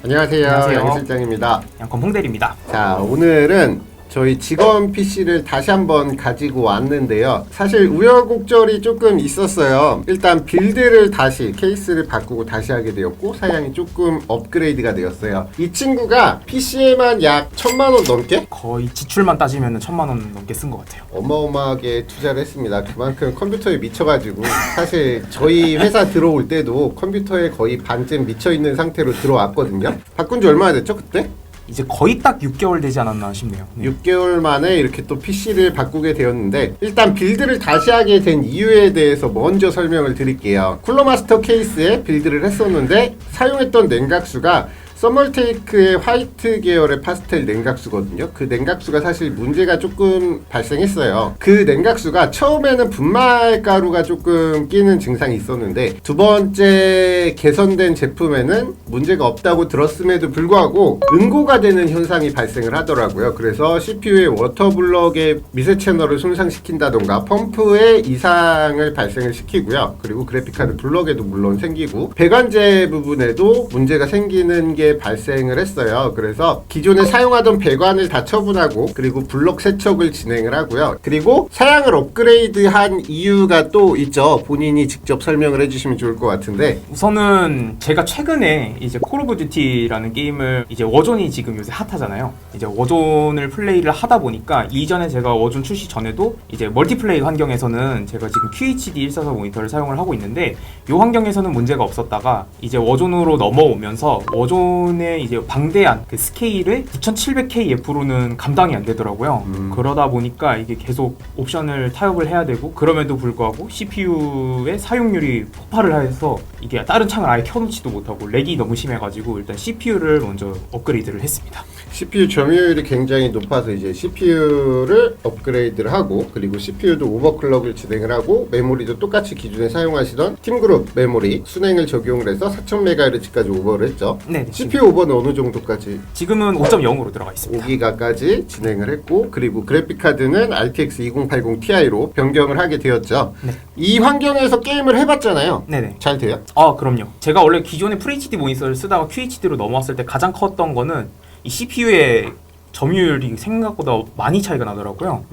안녕하세요. 안녕하세요. 양 실장입니다. 양건봉대리입니다. 자, 오늘은 저희 직원 PC를 다시 한번 가지고 왔는데요. 사실 우여곡절이 조금 있었어요. 일단 빌드를 다시 케이스를 바꾸고 다시 하게 되었고 사양이 조금 업그레이드가 되었어요. 이 친구가 PC에만 약 1000만원 넘게? 거의 지출만 따지면 1000만원 넘게 쓴 것 같아요. 어마어마하게 투자를 했습니다. 그만큼 컴퓨터에 미쳐가지고 사실 저희 회사 들어올 때도 컴퓨터에 거의 반쯤 미쳐있는 상태로 들어왔거든요. 바꾼 지 얼마나 됐죠 그때? 이제 거의 딱 6개월 되지 않았나 싶네요. 6개월 만에 이렇게 또 PC를 바꾸게 되었는데 일단 빌드를 다시 하게 된 이유에 대해서 먼저 설명을 드릴게요. 쿨러마스터 케이스에 빌드를 했었는데 사용했던 냉각수가 서멀테이크의 화이트 계열의 파스텔 냉각수거든요. 그 냉각수가 사실 문제가 조금 발생했어요. 그 냉각수가 처음에는 분말 가루가 조금 끼는 증상이 있었는데 두 번째 개선된 제품에는 문제가 없다고 들었음에도 불구하고 응고가 되는 현상이 발생을 하더라고요. 그래서 CPU의 워터블럭의 미세 채널을 손상시킨다던가 펌프에 이상을 발생을 시키고요. 그리고 그래픽카드 블럭에도 물론 생기고 배관제 부분에도 문제가 생기는 게 발생을 했어요. 그래서 기존에 사용하던 배관을 다 처분하고 그리고 블록 세척을 진행을 하고요. 그리고 사양을 업그레이드한 이유가 또 있죠. 본인이 직접 설명을 해주시면 좋을 것 같은데 우선은 제가 최근에 이제 콜 오브 듀티라는 게임을 이제 워존이 지금 요새 핫하잖아요. 이제 워존을 플레이를 하다 보니까 이전에 제가 워존 출시 전에도 이제 멀티플레이 환경에서는 제가 지금 QHD 144 모니터를 사용을 하고 있는데 이 환경에서는 문제가 없었다가 이제 워존으로 넘어오면서 워존 기존의 이제 방대한 그 스케일의 9700KF로는 감당이 안 되더라고요. 그러다 보니까 이게 계속 옵션을 타협을 해야 되고, 그럼에도 불구하고 CPU의 사용률이 폭발을 해서 이게 다른 창을 아예 켜놓지도 못하고 렉이 너무 심해가지고 일단 CPU를 먼저 업그레이드를 했습니다. CPU 점유율이 굉장히 높아서 이제 CPU를 업그레이드를 하고, 그리고 CPU도 오버클럭을 진행을 하고, 메모리도 똑같이 기존에 사용하시던 팀그룹 메모리 순행을 적용을 해서 4000MHz까지 오버를 했죠. 네. CPU 오버는 어느 정도까지? 지금은 5.0으로 들어가 있습니다. 5기가까지 진행을 했고, 그리고 그래픽카드는 RTX 2080 Ti로 변경을 하게 되었죠. 네. 이 환경에서 게임을 해봤잖아요. 네네. 잘 돼요? 아, 그럼요. 제가 원래 기존에 FHD 모니터를 쓰다가 QHD로 넘어왔을 때 가장 컸던 거는 이 CPU의 점유율이 생각보다 많이 차이가 나더라고요.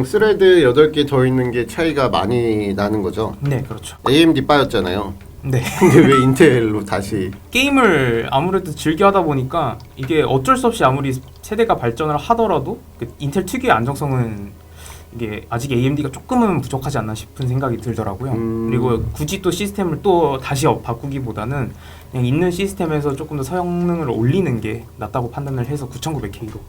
스레드 8개 더 있는 게 차이가 많이 나는 거죠. 네, 그렇죠. AMD 빠였잖아요. 네. 근데 왜 인텔로 다시? 게임을 아무래도 즐겨 하다 보니까 이게 어쩔 수 없이 아무리 세대가 발전을 하더라도 그 인텔 특유의 안정성은 이게 아직 AMD가 조금은 부족하지 않나 싶은 생각이 들더라고요. 그리고 굳이 또 시스템을 또 다시 바꾸기보다는 그냥 있는 시스템에서 조금 더 성능을 올리는 게 낫다고 판단을 해서 9900K로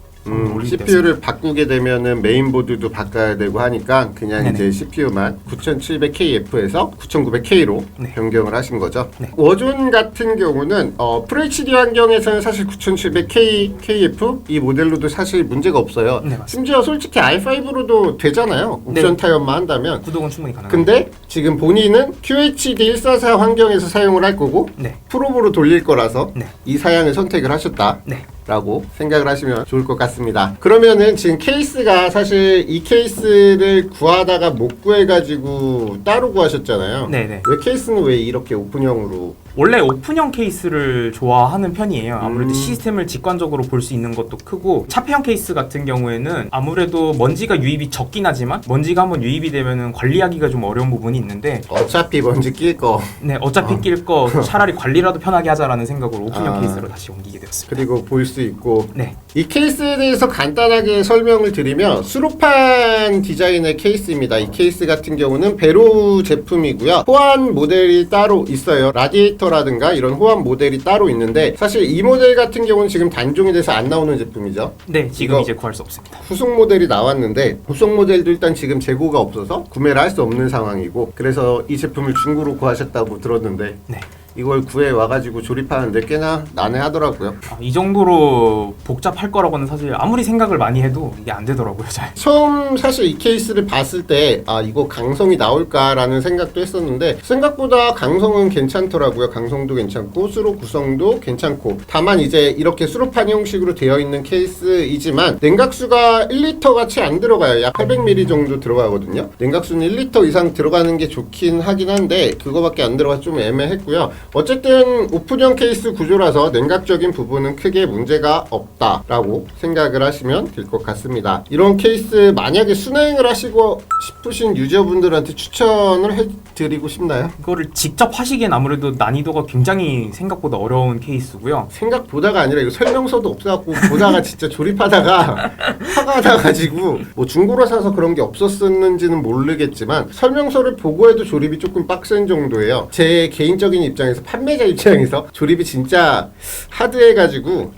CPU를 바꾸게 되면은 메인보드도 바꿔야 되고 하니까 그냥 네네. 이제 CPU만 9700KF에서 9900K로 네. 변경을 하신 거죠. 네. 워존 같은 경우는 FHD 환경에서는 사실 9700KF 이 모델로도 사실 문제가 없어요. 네, 맞습니다. 심지어 솔직히 i5로도 되잖아요. 옵션 네. 타협만 한다면. 구동은 충분히 가능합니다. 근데 지금 본인은 QHD 144 환경에서 사용을 할 거고 네. 프로브로 돌릴 거라서 네. 이 사양을 선택을 하셨다. 네. 라고 생각을 하시면 좋을 것 같습니다. 그러면은 지금 케이스가 사실 이 케이스를 구하다가 못 구해가지고 따로 구하셨잖아요. 네네. 왜 케이스는 왜 이렇게 오픈형으로? 원래 오픈형 케이스를 좋아하는 편이에요. 아무래도 시스템을 직관적으로 볼 수 있는 것도 크고, 차폐형 케이스 같은 경우에는 아무래도 먼지가 유입이 적긴 하지만 먼지가 한번 유입이 되면은 관리하기가 좀 어려운 부분이 있는데, 어차피 먼지 낄 거. 네, 어차피 낄 거 차라리 관리라도 편하게 하자라는 생각으로 오픈형 아. 케이스로 다시 옮기게 되었습니다. 그리고 볼 수 있고. 네. 이 케이스에 대해서 간단하게 설명을 드리면 수로판 디자인의 케이스입니다. 이 케이스 같은 경우는 베로 제품이고요. 호환 모델이 따로 있어요. 라디에이터라든가 이런 호환 모델이 따로 있는데, 사실 이 모델 같은 경우는 지금 단종이 돼서 안 나오는 제품이죠. 네, 지금 이거 이제 구할 수 없습니다. 후속 모델이 나왔는데 후속 모델도 일단 지금 재고가 없어서 구매를 할 수 없는 상황이고, 그래서 이 제품을 중고로 구하셨다고 들었는데 네. 이걸 구해 와가지고 조립하는데 꽤나 난해하더라고요. 이 정도로 복잡할 거라고는 사실 아무리 생각을 많이 해도 이게 안 되더라고요, 잘. 처음 사실 이 케이스를 봤을 때 이거 강성이 나올까라는 생각도 했었는데 생각보다 강성은 괜찮더라고요. 강성도 괜찮고 수로 구성도 괜찮고, 다만 이제 이렇게 수로판 형식으로 되어 있는 케이스이지만 냉각수가 1리터 같이 안 들어가요. 약 800ml 정도 들어가거든요. 냉각수는 1리터 이상 들어가는 게 좋긴 하긴 한데 그거밖에 안 들어가서 좀 애매했고요. 어쨌든 오픈형 케이스 구조라서 냉각적인 부분은 크게 문제가 없다라고 생각을 하시면 될 것 같습니다. 이런 케이스 만약에 순행을 하시고 싶으신 유저분들한테 추천을 해드리고 싶나요? 이거를 직접 하시기엔 아무래도 난이도가 굉장히 생각보다 어려운 케이스고요. 생각보다가 아니라 이거 설명서도 없어갖고 보다가 진짜 조립하다가 화가 나가지고 뭐 중고로 사서 그런 게 없었는지는 모르겠지만 설명서를 보고 해도 조립이 조금 빡센 정도예요. 제 개인적인 입장에서, 판매자 입장에서 조립이 진짜 하드해가지고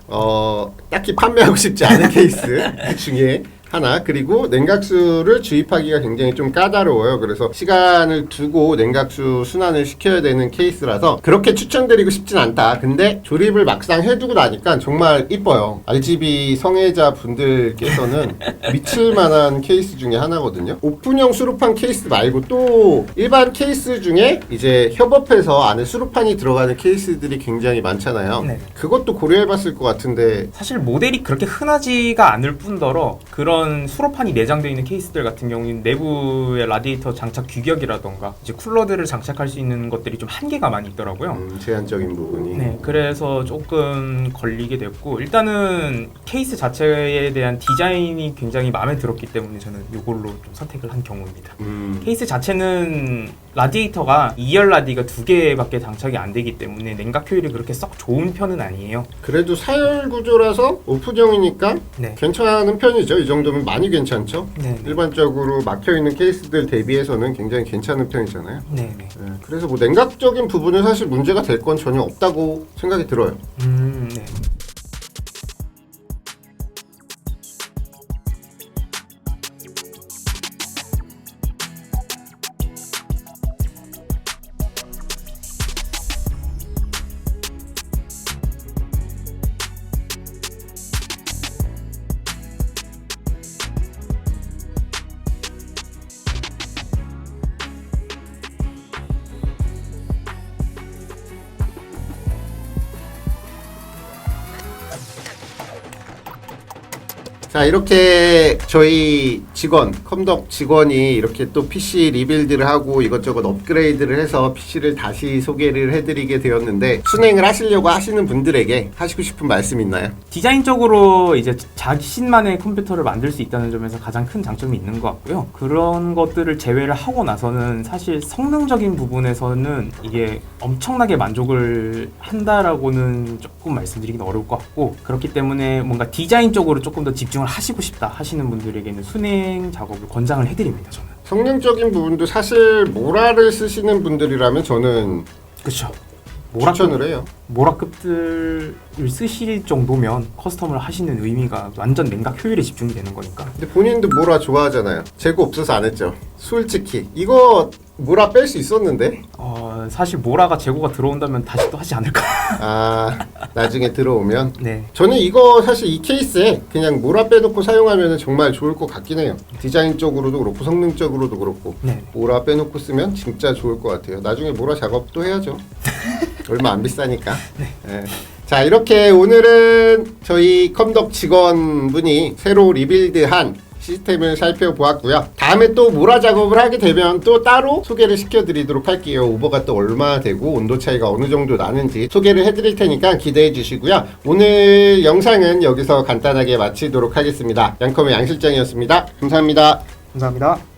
딱히 판매하고 싶지 않은 케이스 그 중에 하나. 그리고 냉각수를 주입하기가 굉장히 좀 까다로워요. 그래서 시간을 두고 냉각수 순환을 시켜야 되는 케이스라서 그렇게 추천드리고 싶진 않다. 근데 조립을 막상 해두고 나니까 정말 이뻐요. RGB 성애자 분들께서는 미칠 만한 케이스 중에 하나거든요. 오픈형 수로판 케이스 말고 또 일반 케이스 중에 이제 협업해서 안에 수로판이 들어가는 케이스들이 굉장히 많잖아요. 네. 그것도 고려해봤을 것 같은데 사실 모델이 그렇게 흔하지가 않을 뿐더러 그런 수로판이 내장되어 있는 케이스들 같은 경우는 내부의 라디에이터 장착 규격이라던가 이제 쿨러들을 장착할 수 있는 것들이 좀 한계가 많이 있더라고요. 제한적인 부분이. 네, 그래서 조금 걸리게 됐고, 일단은 케이스 자체에 대한 디자인이 굉장히 마음에 들었기 때문에 저는 이걸로 좀 선택을 한 경우입니다. 케이스 자체는 라디에이터가 2열 라디가 2개밖에 장착이 안 되기 때문에 냉각 효율이 그렇게 썩 좋은 편은 아니에요. 그래도 4열 구조라서 오픈형이니까 네. 괜찮은 편이죠. 이 정도면 많이 괜찮죠. 네. 일반적으로 막혀있는 케이스들 대비해서는 굉장히 괜찮은 편이잖아요. 네. 네, 그래서 뭐 냉각적인 부분은 사실 문제가 될 건 전혀 없다고 생각이 들어요. 네. 자, 이렇게 저희 직원, 컴덕 직원이 이렇게 또 PC 리빌드를 하고 이것저것 업그레이드를 해서 PC를 다시 소개를 해드리게 되었는데, 순행을 하시려고 하시는 분들에게 하시고 싶은 말씀 있나요? 디자인적으로 이제 자신만의 컴퓨터를 만들 수 있다는 점에서 가장 큰 장점이 있는 것 같고요. 그런 것들을 제외를 하고 나서는 사실 성능적인 부분에서는 이게 엄청나게 만족을 한다라고는 조금 말씀드리긴 어려울 것 같고, 그렇기 때문에 뭔가 디자인 쪽으로 조금 더 집중을 하시고 싶다 하시는 분들에게는 순행 작업을 권장을 해드립니다. 저는. 성능적인 부분도 사실 모라를 쓰시는 분들이라면 저는 그렇죠. 추천을 해요. 모라급들을 쓰실 정도면 커스텀을 하시는 의미가 완전 냉각 효율에 집중이 되는 거니까. 근데 본인도 모라 좋아하잖아요. 재고 없어서 안 했죠. 솔직히 이거 모라 뺄 수 있었는데. 사실 모라가 재고가 들어온다면 다시 또 하지 않을까. 아, 나중에 들어오면. 네. 저는 이거 사실 이 케이스에 그냥 모라 빼놓고 사용하면 정말 좋을 것 같긴 해요. 디자인적으로도 그렇고 성능적으로도 그렇고. 네. 모라 빼놓고 쓰면 진짜 좋을 것 같아요. 나중에 모라 작업도 해야죠. 얼마 안 비싸니까. 네. 자, 이렇게 오늘은 저희 컴덕 직원분이 새로 리빌드한 시스템을 살펴보았고요. 다음에 또 모라 작업을 하게 되면 또 따로 소개를 시켜드리도록 할게요. 오버가 또 얼마나 되고 온도 차이가 어느 정도 나는지 소개를 해드릴 테니까 기대해 주시고요. 오늘 영상은 여기서 간단하게 마치도록 하겠습니다. 양컴의 양실장이었습니다. 감사합니다. 감사합니다.